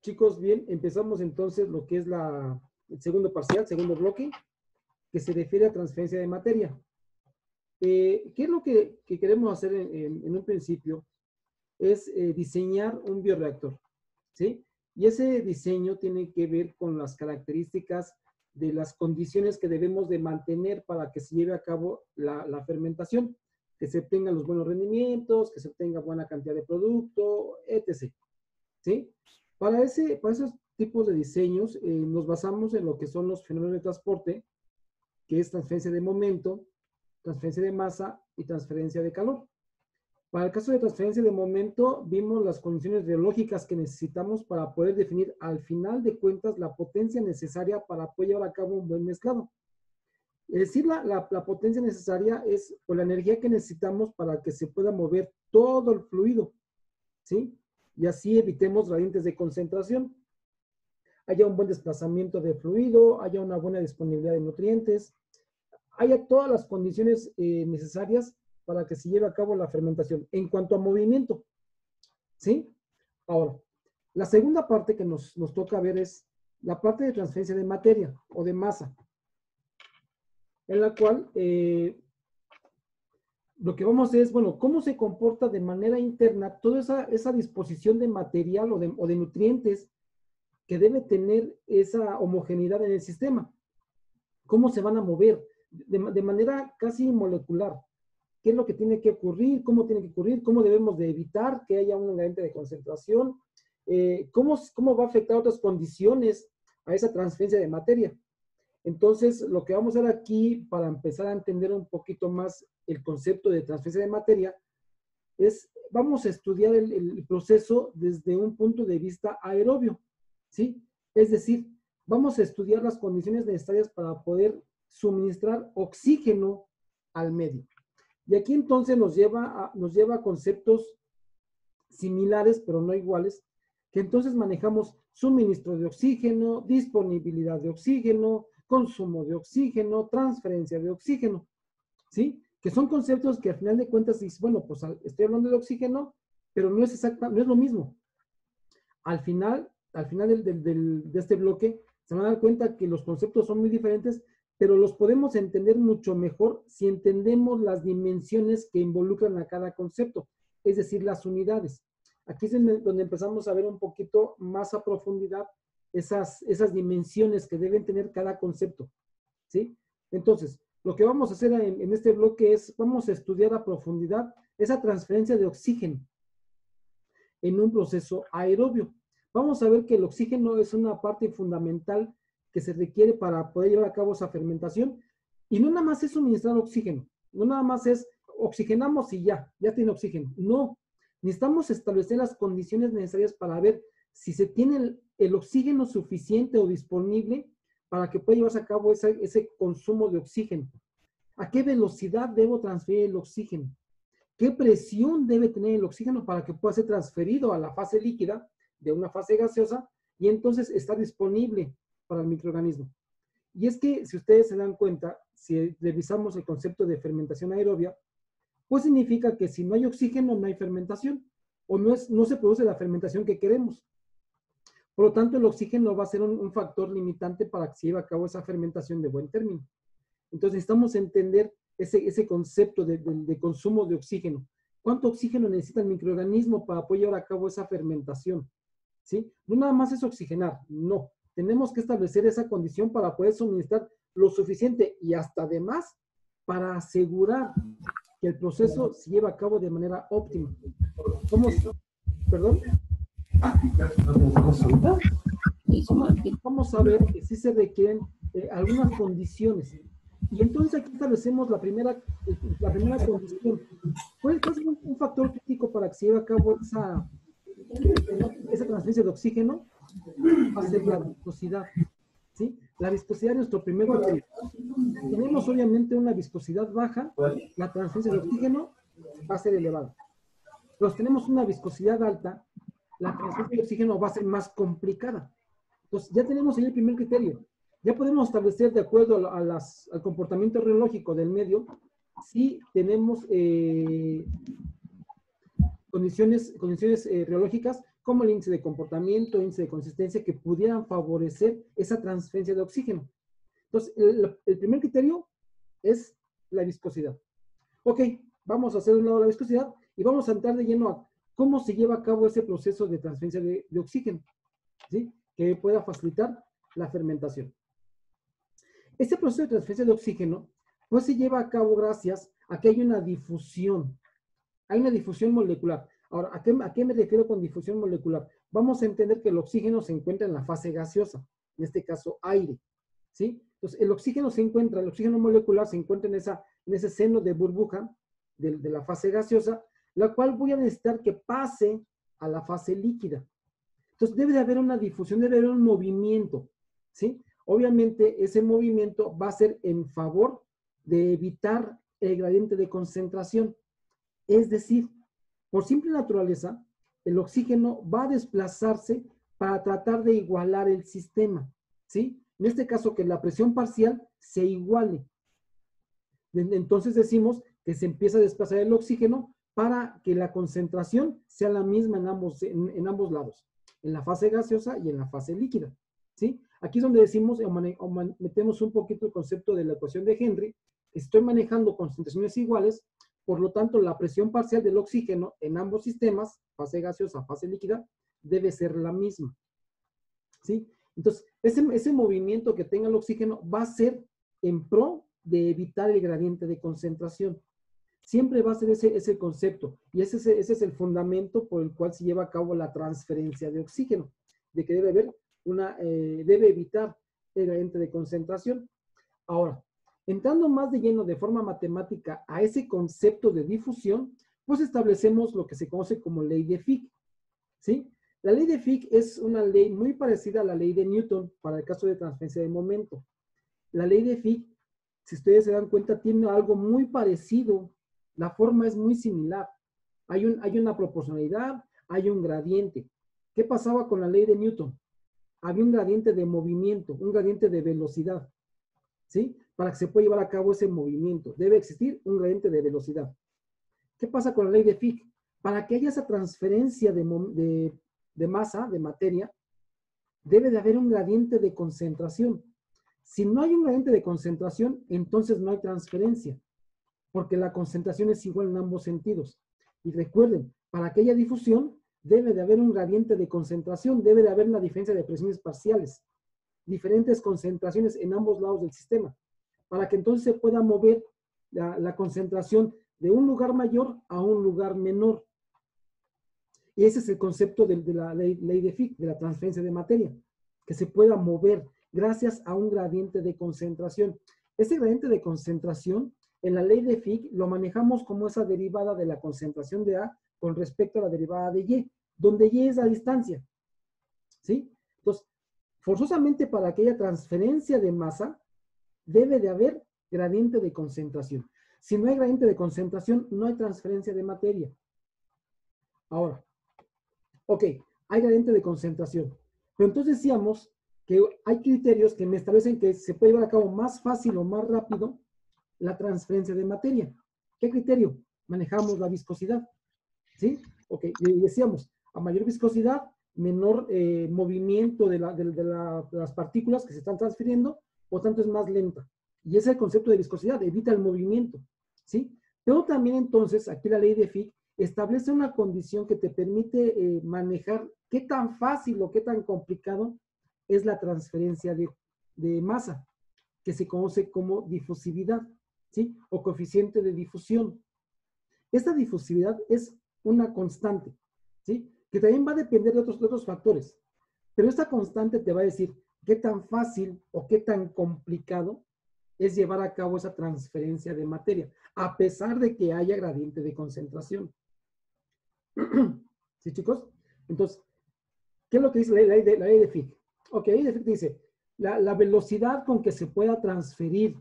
chicos, bien, empezamos entonces lo que es el segundo parcial, segundo bloque, que se refiere a transferencia de materia. ¿Qué es lo que queremos hacer en un principio? Es diseñar un bioreactor, ¿sí? Y ese diseño tiene que ver con las características de las condiciones que debemos de mantener para que se lleve a cabo la fermentación, que se obtengan los buenos rendimientos, que se obtenga buena cantidad de producto, etc. ¿Sí? Para esos tipos de diseños nos basamos en lo que son los fenómenos de transporte, que es transferencia de momento, transferencia de masa y transferencia de calor. Para el caso de transferencia de momento, vimos las condiciones biológicas que necesitamos para poder definir al final de cuentas la potencia necesaria para poder llevar a cabo un buen mezclado. Es decir, la potencia necesaria es pues, la energía que necesitamos para que se pueda mover todo el fluido, ¿sí? Y así evitemos gradientes de concentración, haya un buen desplazamiento de fluido, haya una buena disponibilidad de nutrientes, haya todas las condiciones necesarias para que se lleve a cabo la fermentación. En cuanto a movimiento, ¿sí? Ahora, la segunda parte que nos toca ver es la parte de transferencia de materia o de masa, en la cual lo que vamos a hacer es, bueno, cómo se comporta de manera interna toda esa disposición de material o de nutrientes que debe tener esa homogeneidad en el sistema. ¿Cómo se van a mover? De manera casi molecular. ¿Qué es lo que tiene que ocurrir? ¿Cómo tiene que ocurrir? ¿Cómo debemos de evitar que haya un gradiente de concentración? ¿Cómo va a afectar otras condiciones a esa transferencia de materia? Entonces, lo que vamos a hacer aquí, para empezar a entender un poquito más el concepto de transferencia de materia, es, vamos a estudiar el proceso desde un punto de vista aerobio, ¿sí? Es decir, vamos a estudiar las condiciones necesarias para poder suministrar oxígeno al medio. Y aquí entonces nos lleva a conceptos similares, pero no iguales, que entonces manejamos suministro de oxígeno, disponibilidad de oxígeno, consumo de oxígeno, transferencia de oxígeno, ¿sí? Que son conceptos que al final de cuentas dices, bueno, pues estoy hablando de oxígeno, pero no es no es lo mismo. Al final de este bloque, se van a dar cuenta que los conceptos son muy diferentes, pero los podemos entender mucho mejor si entendemos las dimensiones que involucran a cada concepto, es decir, las unidades. Aquí es donde empezamos a ver un poquito más a profundidad esas dimensiones que deben tener cada concepto, ¿sí? Entonces, lo que vamos a hacer en este bloque es, vamos a estudiar a profundidad esa transferencia de oxígeno en un proceso aerobio. Vamos a ver que el oxígeno es una parte fundamental que se requiere para poder llevar a cabo esa fermentación. Y no nada más es suministrar oxígeno, no nada más es oxigenamos y ya tiene oxígeno. No, necesitamos establecer las condiciones necesarias para ver si se tiene el oxígeno suficiente o disponible para que pueda llevarse a cabo ese consumo de oxígeno. ¿A qué velocidad debo transferir el oxígeno? ¿Qué presión debe tener el oxígeno para que pueda ser transferido a la fase líquida de una fase gaseosa y entonces estar disponible para el microorganismo? Y es que, si ustedes se dan cuenta, si revisamos el concepto de fermentación aerobia, pues significa que si no hay oxígeno, no hay fermentación, o no se produce la fermentación que queremos. Por lo tanto, el oxígeno va a ser un factor limitante para que se lleve a cabo esa fermentación de buen término. Entonces, necesitamos entender ese concepto de consumo de oxígeno. ¿Cuánto oxígeno necesita el microorganismo para poder llevar a cabo esa fermentación? ¿Sí? No nada más es oxigenar, no. Tenemos que establecer esa condición para poder suministrar lo suficiente y hasta además para asegurar que el proceso se lleva a cabo de manera óptima. ¿Perdón? Vamos a ver que sí se requieren algunas condiciones. Y entonces aquí establecemos la primera condición. ¿Cuál es un factor crítico para que se lleve a cabo esa transferencia de oxígeno? Va a ser la viscosidad, ¿sí? La viscosidad es nuestro primer criterio. Si tenemos obviamente una viscosidad baja, la transferencia de oxígeno va a ser elevada. Pero si tenemos una viscosidad alta, la transferencia de oxígeno va a ser más complicada. Entonces ya tenemos ahí el primer criterio. Ya podemos establecer, de acuerdo al comportamiento reológico del medio, si tenemos condiciones reológicas como el índice de comportamiento, índice de consistencia, que pudieran favorecer esa transferencia de oxígeno. Entonces, el primer criterio es la viscosidad. Ok, vamos a hacer un lado la viscosidad y vamos a entrar de lleno a cómo se lleva a cabo ese proceso de transferencia de oxígeno, ¿sí? Que pueda facilitar la fermentación. Este proceso de transferencia de oxígeno, pues se lleva a cabo gracias a que hay una difusión. Hay una difusión molecular. Ahora, ¿a qué me refiero con difusión molecular? Vamos a entender que el oxígeno se encuentra en la fase gaseosa, en este caso aire, ¿sí? Entonces, el oxígeno molecular se encuentra en ese seno de burbuja de la fase gaseosa, la cual voy a necesitar que pase a la fase líquida. Entonces, debe de haber una difusión, debe de haber un movimiento, ¿sí? Obviamente, ese movimiento va a ser en favor de evitar el gradiente de concentración. Es decir, por simple naturaleza, el oxígeno va a desplazarse para tratar de igualar el sistema, ¿sí? En este caso, que la presión parcial se iguale. Entonces decimos que se empieza a desplazar el oxígeno para que la concentración sea la misma en ambos lados, en la fase gaseosa y en la fase líquida, ¿sí? Aquí es donde decimos, metemos un poquito el concepto de la ecuación de Henry, que estoy manejando concentraciones iguales, por lo tanto, la presión parcial del oxígeno en ambos sistemas, fase gaseosa, fase líquida, debe ser la misma, ¿sí? Entonces, ese movimiento que tenga el oxígeno va a ser en pro de evitar el gradiente de concentración. Siempre va a ser ese concepto, y ese es el fundamento por el cual se lleva a cabo la transferencia de oxígeno, de que debe evitar el gradiente de concentración. Ahora, entrando más de lleno de forma matemática a ese concepto de difusión, pues establecemos lo que se conoce como ley de Fick, ¿sí? La ley de Fick es una ley muy parecida a la ley de Newton para el caso de transferencia de momento. La ley de Fick, si ustedes se dan cuenta, tiene algo muy parecido. La forma es muy similar. Hay una proporcionalidad, hay un gradiente. ¿Qué pasaba con la ley de Newton? Había un gradiente de movimiento, un gradiente de velocidad, ¿sí? Para que se pueda llevar a cabo ese movimiento, debe existir un gradiente de velocidad. ¿Qué pasa con la ley de Fick? Para que haya esa transferencia de masa, de materia, debe de haber un gradiente de concentración. Si no hay un gradiente de concentración, entonces no hay transferencia, porque la concentración es igual en ambos sentidos. Y recuerden, para que haya difusión, debe de haber un gradiente de concentración, debe de haber una diferencia de presiones parciales, diferentes concentraciones en ambos lados del sistema, para que entonces se pueda mover la concentración de un lugar mayor a un lugar menor. Y ese es el concepto de la ley de Fick, de la transferencia de materia, que se pueda mover gracias a un gradiente de concentración. Ese gradiente de concentración, en la ley de Fick, lo manejamos como esa derivada de la concentración de A con respecto a la derivada de Y, donde Y es la distancia, ¿sí? Entonces, forzosamente para que haya transferencia de masa, debe de haber gradiente de concentración. Si no hay gradiente de concentración, no hay transferencia de materia. Ahora, ok, hay gradiente de concentración. Pero entonces decíamos que hay criterios que me establecen que se puede llevar a cabo más fácil o más rápido la transferencia de materia. ¿Qué criterio? Manejamos la viscosidad, ¿sí? Ok, y decíamos, a mayor viscosidad, menor movimiento de las partículas que se están transfiriendo, por tanto es más lenta. Y ese es el concepto de viscosidad, evita el movimiento, ¿sí? Pero también entonces, aquí la ley de Fick establece una condición que te permite manejar qué tan fácil o qué tan complicado es la transferencia de masa, que se conoce como difusividad, ¿sí? O coeficiente de difusión. Esta difusividad es una constante, ¿sí? Que también va a depender de otros factores. Pero esta constante te va a decir qué tan fácil o qué tan complicado es llevar a cabo esa transferencia de materia, a pesar de que haya gradiente de concentración. ¿Sí, chicos? Entonces, ¿qué es lo que dice la ley de Fick? Ok, la ley de Fick dice, la velocidad con que se pueda transferir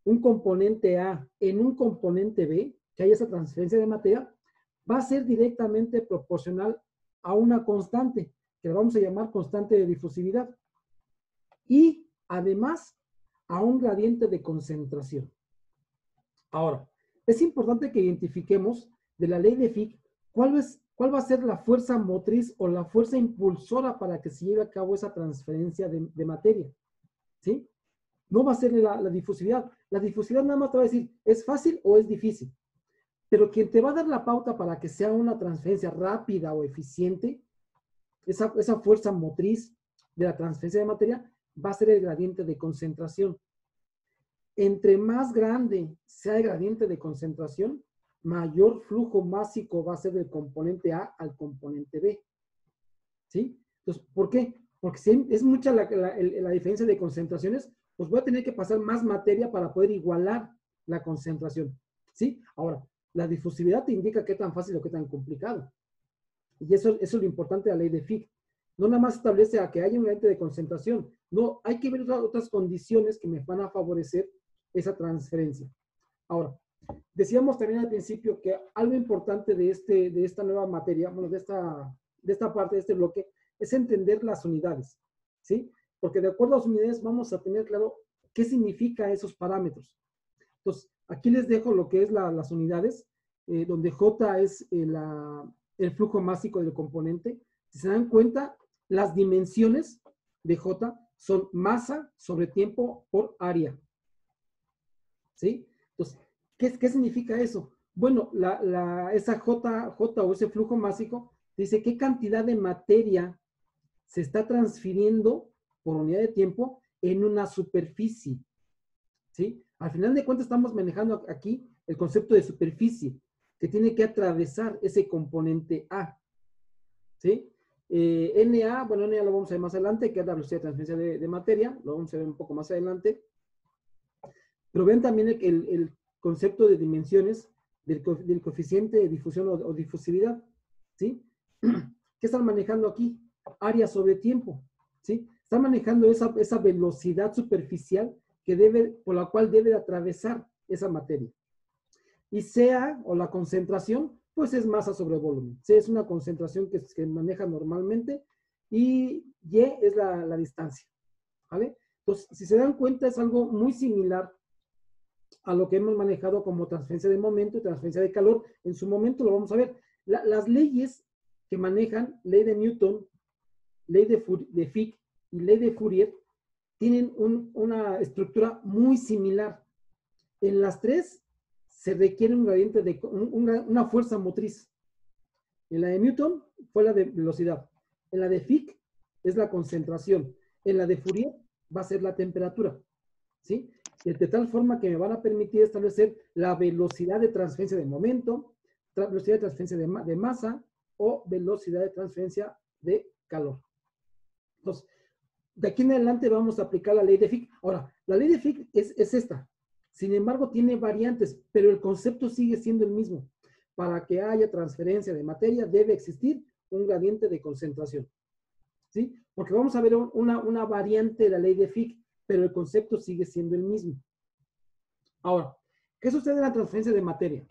un componente A en un componente B, que haya esa transferencia de materia, va a ser directamente proporcional a una constante, que la vamos a llamar constante de difusividad. Y además, a un gradiente de concentración. Ahora, es importante que identifiquemos de la ley de Fick cuál ¿Cuál va a ser la fuerza motriz o la fuerza impulsora para que se lleve a cabo esa transferencia de materia? ¿Sí? No va a ser la difusividad. La difusividad nada más te va a decir, ¿es fácil o es difícil? Pero quien te va a dar la pauta para que sea una transferencia rápida o eficiente, esa fuerza motriz de la transferencia de materia, va a ser el gradiente de concentración. Entre más grande sea el gradiente de concentración, mayor flujo másico va a ser del componente A al componente B. ¿Sí? Entonces, ¿por qué? Porque si es mucha la diferencia de concentraciones, pues voy a tener que pasar más materia para poder igualar la concentración. ¿Sí? Ahora, la difusividad te indica qué tan fácil o qué tan complicado. Y eso es lo importante de la ley de Fick. No nada más establece a que haya un gradiente de concentración. No, hay que ver otras condiciones que me van a favorecer esa transferencia. Ahora, decíamos también al principio que algo importante de esta nueva materia, bueno, de esta parte, de este bloque, es entender las unidades, ¿sí? Porque de acuerdo a las unidades vamos a tener claro qué significa esos parámetros. Entonces, aquí les dejo lo que es las unidades, donde J es el flujo másico del componente. Si se dan cuenta, las dimensiones de J son masa sobre tiempo por área. ¿Sí? Entonces, ¿qué significa eso? Bueno, esa J o ese flujo másico dice qué cantidad de materia se está transfiriendo por unidad de tiempo en una superficie. ¿Sí? Al final de cuentas estamos manejando aquí el concepto de superficie, que tiene que atravesar ese componente A. ¿Sí? NA, bueno, NA lo vamos a ver más adelante, que es la velocidad de transferencia de materia, lo vamos a ver un poco más adelante. Pero ven también el concepto de dimensiones del coeficiente de difusión o difusividad, ¿sí? ¿Qué están manejando aquí? Área sobre tiempo, ¿sí? Están manejando esa velocidad superficial por la cual debe atravesar esa materia. Y sea, o la concentración, pues es masa sobre volumen. C es una concentración que maneja normalmente y Y es la distancia, ¿vale? Entonces, si se dan cuenta, es algo muy similar a lo que hemos manejado como transferencia de momento y transferencia de calor. En su momento lo vamos a ver. Las leyes que manejan, ley de Newton, ley de Fick y ley de Fourier, tienen una estructura muy similar. En las tres se requiere un gradiente de una fuerza motriz. En la de Newton fue la de velocidad. En la de Fick es la concentración. En la de Fourier va a ser la temperatura. ¿Sí? De tal forma que me van a permitir establecer la velocidad de transferencia de momento, velocidad de transferencia de masa o velocidad de transferencia de calor. Entonces, de aquí en adelante vamos a aplicar la ley de Fick. Ahora, la ley de Fick es esta. Sin embargo, tiene variantes, pero el concepto sigue siendo el mismo. Para que haya transferencia de materia debe existir un gradiente de concentración. ¿Sí? Porque vamos a ver una variante de la ley de Fick, pero el concepto sigue siendo el mismo. Ahora, ¿qué sucede en la transferencia de materia?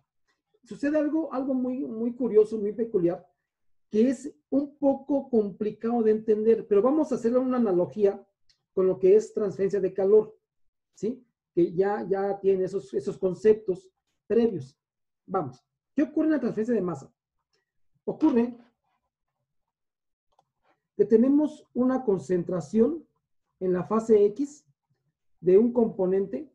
Sucede algo muy, muy curioso, muy peculiar, que es un poco complicado de entender, pero vamos a hacer una analogía con lo que es transferencia de calor, ¿sí? Que ya tiene esos conceptos previos. Vamos, ¿qué ocurre en la transferencia de masa? Ocurre que tenemos una concentración en la fase X de un componente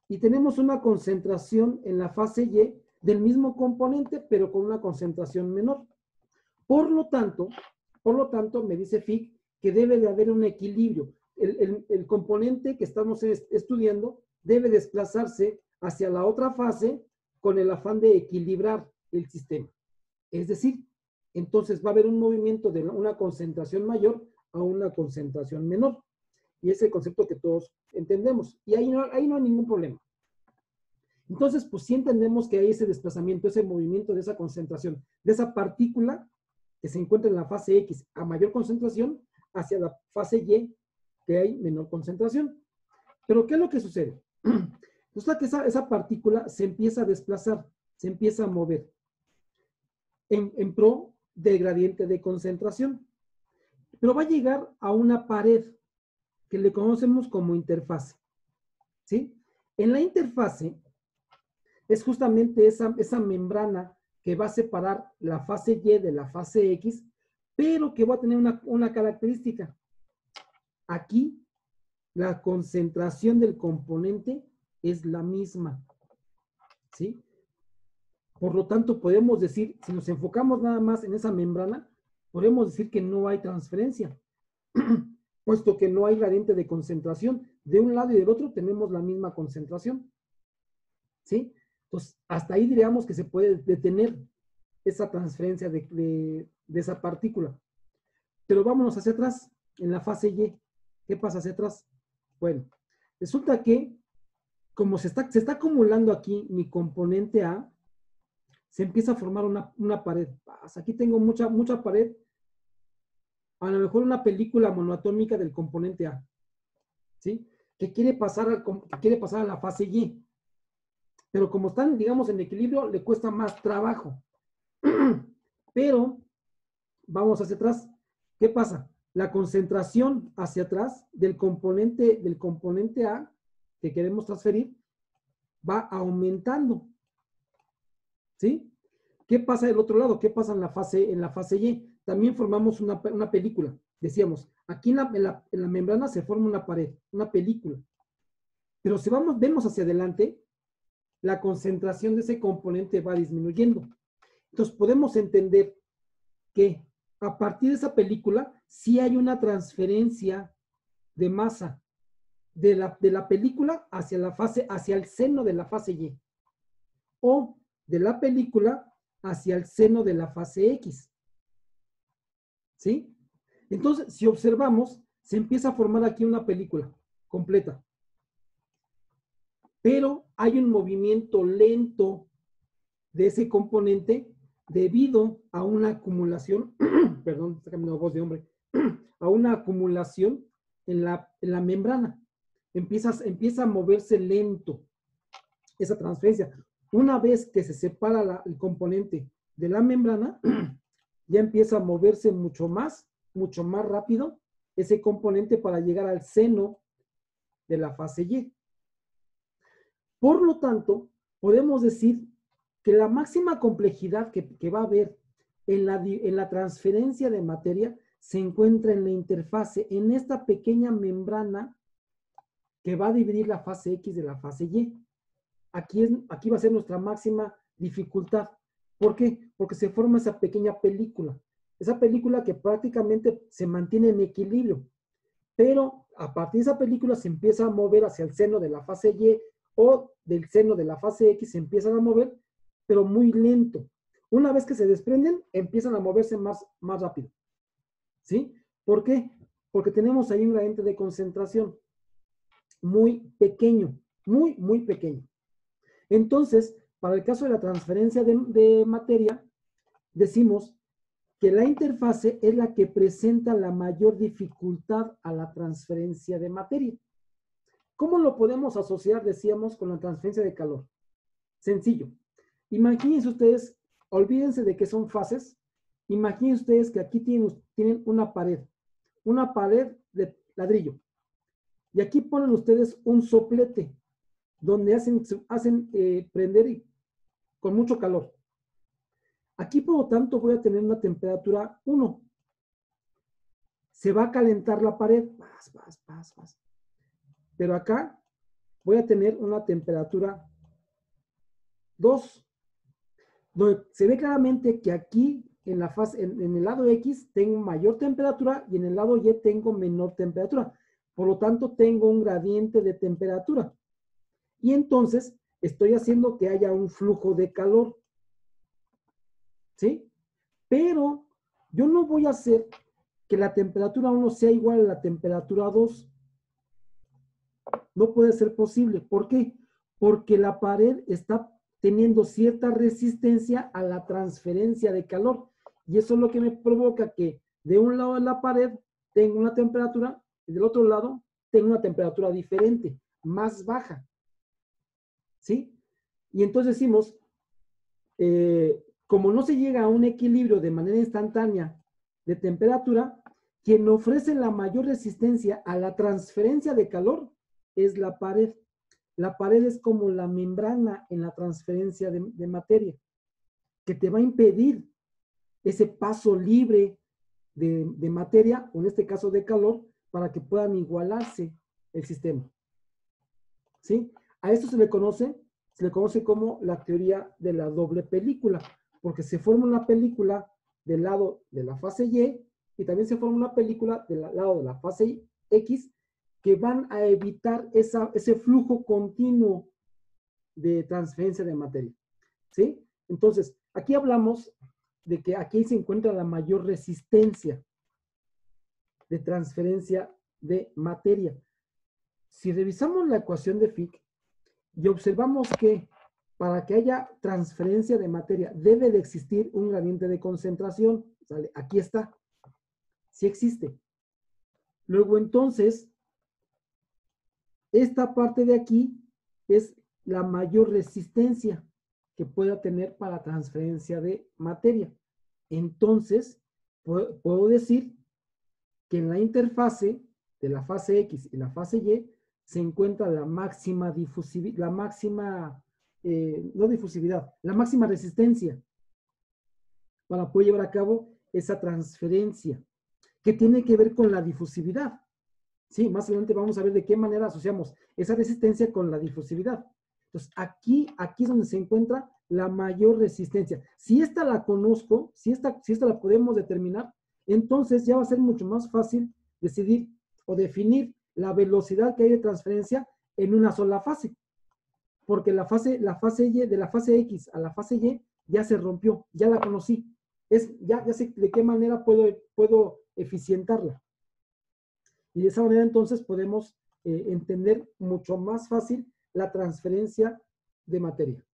y tenemos una concentración en la fase Y del mismo componente, pero con una concentración menor. Por lo tanto, me dice Fick que debe de haber un equilibrio. El componente que estamos estudiando debe desplazarse hacia la otra fase con el afán de equilibrar el sistema. Es decir, entonces va a haber un movimiento de una concentración mayor a una concentración menor. Y es el concepto que todos entendemos. Y ahí no hay ningún problema. Entonces, pues sí entendemos que hay ese desplazamiento, ese movimiento de esa concentración, de esa partícula que se encuentra en la fase X a mayor concentración hacia la fase Y que hay menor concentración. Pero ¿qué es lo que sucede? Resulta que esa partícula se empieza a desplazar, se empieza a mover en pro del gradiente de concentración. Pero va a llegar a una pared que le conocemos como interfase. ¿Sí? En la interfase es justamente esa membrana que va a separar la fase Y de la fase X, pero que va a tener una característica. Aquí la concentración del componente es la misma, ¿sí? Por lo tanto, podemos decir, si nos enfocamos nada más en esa membrana, podemos decir que no hay transferencia, puesto que no hay gradiente de concentración. De un lado y del otro tenemos la misma concentración, ¿sí? Entonces, hasta ahí diríamos que se puede detener esa transferencia de esa partícula. Pero vámonos hacia atrás, en la fase Y. ¿Qué pasa hacia atrás? Bueno, resulta que como se está acumulando aquí mi componente A, se empieza a formar una pared. Aquí tengo mucha pared, a lo mejor una película monoatómica del componente A, ¿sí? Que quiere pasar a la fase Y. Pero como están, digamos, en equilibrio, le cuesta más trabajo. Pero, vamos hacia atrás. ¿Qué pasa? La concentración hacia atrás del componente A que queremos transferir va aumentando, ¿sí? ¿Qué pasa del otro lado? ¿Qué pasa en la fase Y? También formamos una película. Decíamos, aquí en la membrana se forma una pared, una película. Pero si vemos hacia adelante, la concentración de ese componente va disminuyendo. Entonces podemos entender que a partir de esa película sí hay una transferencia de masa de la película hacia el seno de la fase Y, o de la película hacia el seno de la fase X. ¿Sí? Entonces, si observamos, se empieza a formar aquí una película completa. Pero hay un movimiento lento de ese componente debido a una acumulación, perdón, está cambiando voz de hombre, a una acumulación en la membrana. Empieza a moverse lento esa transferencia. Una vez que se separa el componente de la membrana, ya empieza a moverse mucho más rápido ese componente para llegar al seno de la fase Y. Por lo tanto, podemos decir que la máxima complejidad que va a haber en la transferencia de materia se encuentra en la interfase, en esta pequeña membrana que va a dividir la fase X de la fase Y. Aquí va a ser nuestra máxima dificultad. ¿Por qué? Porque se forma esa pequeña película. Esa película que prácticamente se mantiene en equilibrio. Pero a partir de esa película se empieza a mover hacia el seno de la fase Y o del seno de la fase X se empiezan a mover, pero muy lento. Una vez que se desprenden, empiezan a moverse más rápido. ¿Sí? ¿Por qué? Porque tenemos ahí un gradiente de concentración muy pequeño, muy pequeño. Entonces, para el caso de la transferencia de materia, decimos que la interfase es la que presenta la mayor dificultad a la transferencia de materia. ¿Cómo lo podemos asociar, decíamos, con la transferencia de calor? Sencillo. Imagínense ustedes, olvídense de que son fases, imagínense ustedes que aquí tienen una pared de ladrillo. Y aquí ponen ustedes un soplete, donde hacen prender con mucho calor. Aquí, por lo tanto, voy a tener una temperatura 1. Se va a calentar la pared. Pero acá voy a tener una temperatura 2. Donde se ve claramente que aquí, en el lado X, tengo mayor temperatura y en el lado Y tengo menor temperatura. Por lo tanto, tengo un gradiente de temperatura. Y entonces, estoy haciendo que haya un flujo de calor. ¿Sí? Pero yo no voy a hacer que la temperatura 1 sea igual a la temperatura 2. No puede ser posible. ¿Por qué? Porque la pared está teniendo cierta resistencia a la transferencia de calor. Y eso es lo que me provoca que de un lado de la pared tengo una temperatura y del otro lado tengo una temperatura diferente, más baja. ¿Sí? Y entonces decimos, como no se llega a un equilibrio de manera instantánea de temperatura, quien ofrece la mayor resistencia a la transferencia de calor es la pared. La pared es como la membrana en la transferencia de materia. que te va a impedir ese paso libre de materia, o en este caso de calor, para que puedan igualarse el sistema. ¿Sí? A esto se le conoce como la teoría de la doble película, porque se forma una película del lado de la fase Y también se forma una película del lado de la fase X, que van a evitar ese flujo continuo de transferencia de materia. ¿Sí? Entonces, aquí hablamos de que aquí se encuentra la mayor resistencia de transferencia de materia. Si revisamos la ecuación de Fick y observamos que para que haya transferencia de materia debe de existir un gradiente de concentración, ¿sale? Aquí está, sí existe. Luego entonces, esta parte de aquí es la mayor resistencia que pueda tener para transferencia de materia. Entonces, puedo decir que en la interfase de la fase X y la fase Y se encuentra la máxima difusividad, la máxima, no difusividad, la máxima resistencia para poder llevar a cabo esa transferencia, que tiene que ver con la difusividad. Sí, más adelante vamos a ver de qué manera asociamos esa resistencia con la difusividad. Entonces, aquí es donde se encuentra la mayor resistencia. Si esta la conozco, si esta la podemos determinar, entonces ya va a ser mucho más fácil decidir o definir la velocidad que hay de transferencia en una sola fase. Porque la fase Y, de la fase X a la fase Y, ya se rompió, ya la conocí. Ya sé de qué manera puedo eficientarla. Y de esa manera entonces podemos entender mucho más fácil la transferencia de materia.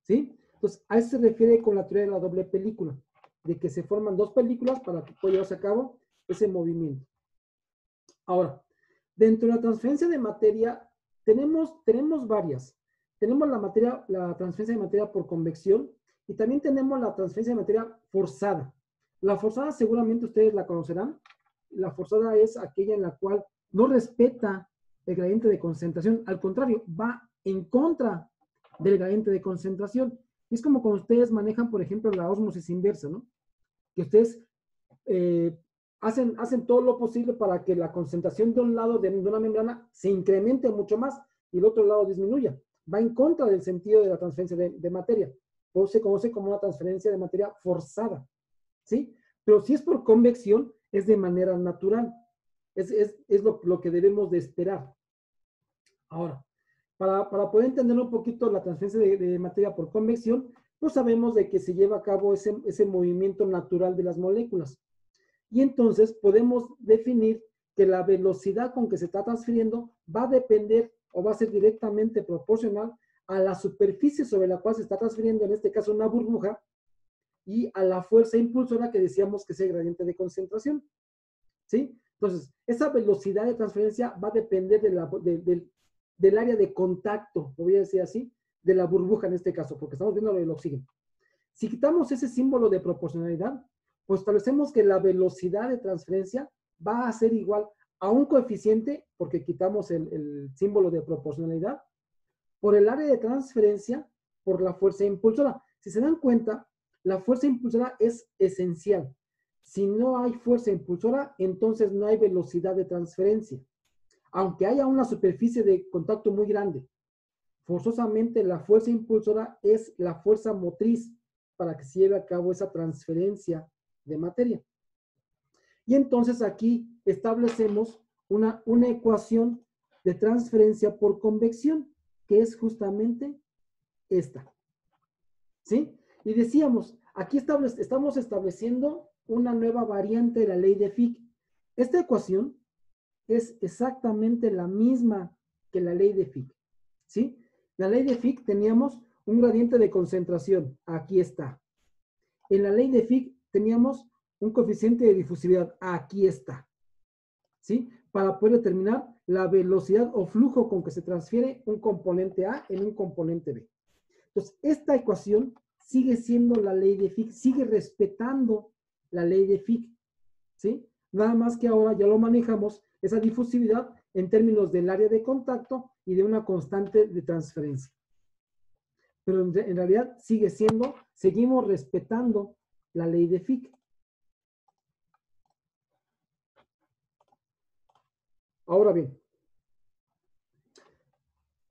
¿Sí? Entonces, a eso se refiere con la teoría de la doble película, de que se forman dos películas para que pueda llevarse a cabo ese movimiento. Ahora, dentro de la transferencia de materia, tenemos varias. Tenemos la transferencia de materia por convección y también tenemos la transferencia de materia forzada. La forzada seguramente ustedes la conocerán. La forzada es aquella en la cual no respeta el gradiente de concentración, al contrario, va en contra del gradiente de concentración. Y es como cuando ustedes manejan, por ejemplo, la ósmosis inversa, ¿no? Que ustedes hacen todo lo posible para que la concentración de un lado de una membrana se incremente mucho más y el otro lado disminuya. Va en contra del sentido de la transferencia de materia. O se conoce como una transferencia de materia forzada, ¿sí? Pero si es por convección, es de manera natural. Es lo que debemos de esperar. Ahora, para poder entender un poquito la transferencia de materia por convección, pues sabemos de que se lleva a cabo ese movimiento natural de las moléculas. Y entonces podemos definir que la velocidad con que se está transfiriendo va a depender o va a ser directamente proporcional a la superficie sobre la cual se está transfiriendo, en este caso una burbuja, y a la fuerza impulsora que decíamos que es el gradiente de concentración. ¿Sí? Entonces, esa velocidad de transferencia va a depender del área de contacto, lo voy a decir así, de la burbuja en este caso, porque estamos viendo el oxígeno. Si quitamos ese símbolo de proporcionalidad, pues establecemos que la velocidad de transferencia va a ser igual a un coeficiente, porque quitamos el símbolo de proporcionalidad, por el área de transferencia, por la fuerza impulsora. Si se dan cuenta, la fuerza impulsora es esencial. Si no hay fuerza impulsora, entonces no hay velocidad de transferencia. Aunque haya una superficie de contacto muy grande, forzosamente la fuerza impulsora es la fuerza motriz para que se lleve a cabo esa transferencia de materia. Y entonces aquí establecemos una ecuación de transferencia por convección, que es justamente esta. ¿Sí? Y decíamos, aquí estamos estableciendo una nueva variante de la ley de Fick. Esta ecuación es exactamente la misma que la ley de Fick. ¿Sí? La ley de Fick teníamos un gradiente de concentración. Aquí está. En la ley de Fick teníamos un coeficiente de difusividad. Aquí está. ¿Sí? Para poder determinar la velocidad o flujo con que se transfiere un componente A en un componente B. Entonces, esta ecuación sigue siendo la ley de Fick, sigue respetando la ley de Fick, ¿sí? Nada más que ahora ya lo manejamos, esa difusividad, en términos del área de contacto y de una constante de transferencia. Pero en realidad sigue siendo seguimos respetando la ley de Fick. Ahora bien,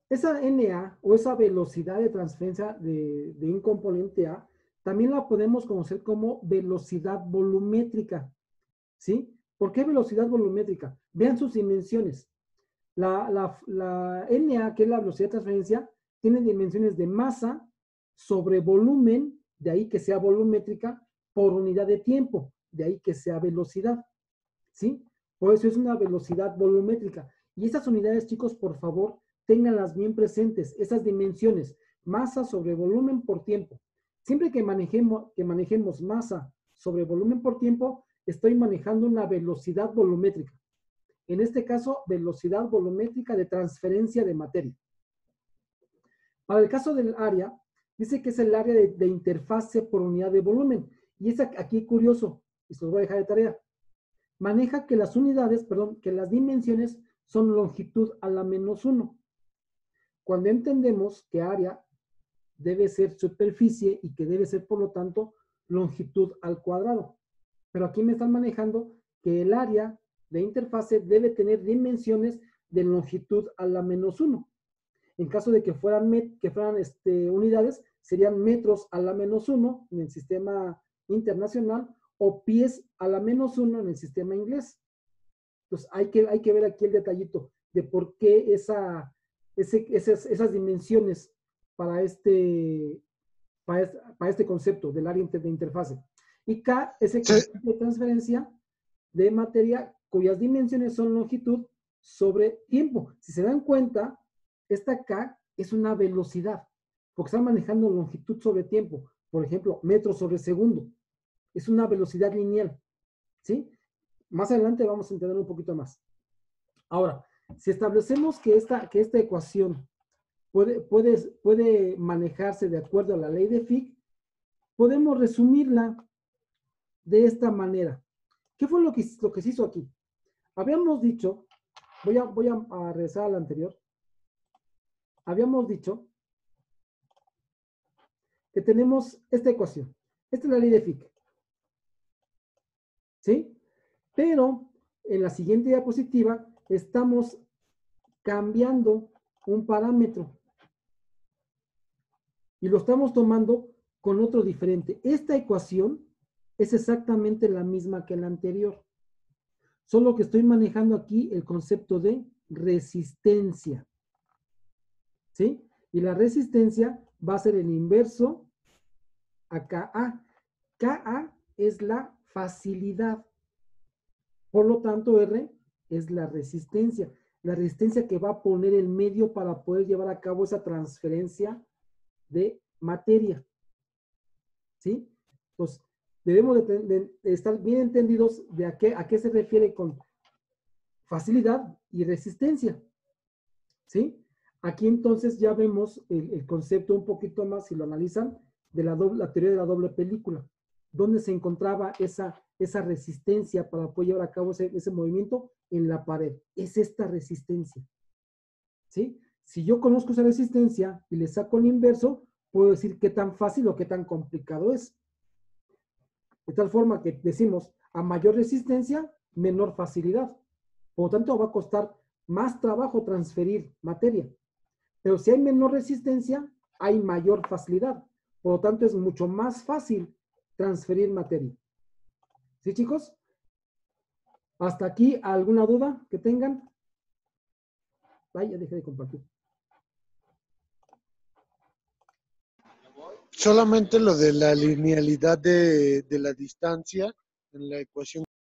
esa NA o esa velocidad de transferencia de un componente A, también la podemos conocer como velocidad volumétrica, ¿sí? ¿Por qué velocidad volumétrica? Vean sus dimensiones. La NA, que es la velocidad de transferencia, tiene dimensiones de masa sobre volumen, de ahí que sea volumétrica, por unidad de tiempo, de ahí que sea velocidad, ¿sí? Por eso es una velocidad volumétrica. Y esas unidades, chicos, por favor, ténganlas bien presentes, esas dimensiones, masa sobre volumen por tiempo. Siempre que manejemos masa sobre volumen por tiempo, estoy manejando una velocidad volumétrica. En este caso, velocidad volumétrica de transferencia de materia. Para el caso del área, dice que es el área de interfase por unidad de volumen. Y es aquí curioso, y se los voy a dejar de tarea. Maneja que las unidades, que las dimensiones son longitud a la menos 1. Cuando entendemos que área debe ser superficie y que debe ser, por lo tanto, longitud al cuadrado. Pero aquí me están manejando que el área de interfase debe tener dimensiones de longitud a la menos 1. En caso de que fueran unidades, serían metros a la menos 1 en el sistema internacional o pies a la menos 1 en el sistema inglés. Entonces hay que ver aquí el detallito de por qué esas dimensiones para este concepto del área de interfase. Y K es el concepto de transferencia de materia cuyas dimensiones son longitud sobre tiempo. Si se dan cuenta, esta K es una velocidad, porque están manejando longitud sobre tiempo. Por ejemplo, metros sobre segundo. Es una velocidad lineal, ¿sí? Más adelante vamos a entender un poquito más. Ahora, si establecemos que esta ecuación puede manejarse de acuerdo a la ley de Fick, podemos resumirla de esta manera. ¿Qué fue lo que se hizo aquí? Habíamos dicho, voy a regresar a la anterior. Habíamos dicho que tenemos esta ecuación. Esta es la ley de Fick. ¿Sí? Pero en la siguiente diapositiva estamos cambiando un parámetro y lo estamos tomando con otro diferente. Esta ecuación es exactamente la misma que la anterior, solo que estoy manejando aquí el concepto de resistencia, ¿sí? Y la resistencia va a ser el inverso a Ka. Ka es la facilidad. Por lo tanto, R es la resistencia que va a poner el medio para poder llevar a cabo esa transferencia de materia. ¿Sí? Entonces, debemos de estar bien entendidos de a qué se refiere con facilidad y resistencia. ¿Sí? Aquí entonces ya vemos el concepto un poquito más, si lo analizan, de la teoría de la doble película, donde se encontraba esa resistencia para poder llevar a cabo ese movimiento en la pared. Es esta resistencia. ¿Sí? Si yo conozco esa resistencia y le saco el inverso, puedo decir qué tan fácil o qué tan complicado es. De tal forma que decimos, a mayor resistencia, menor facilidad. Por lo tanto, va a costar más trabajo transferir materia. Pero si hay menor resistencia, hay mayor facilidad. Por lo tanto, es mucho más fácil transferir materia. ¿Sí, chicos? ¿Hasta aquí alguna duda que tengan? Ay, ya dejé de compartir. Solamente lo de la linealidad de la distancia en la ecuación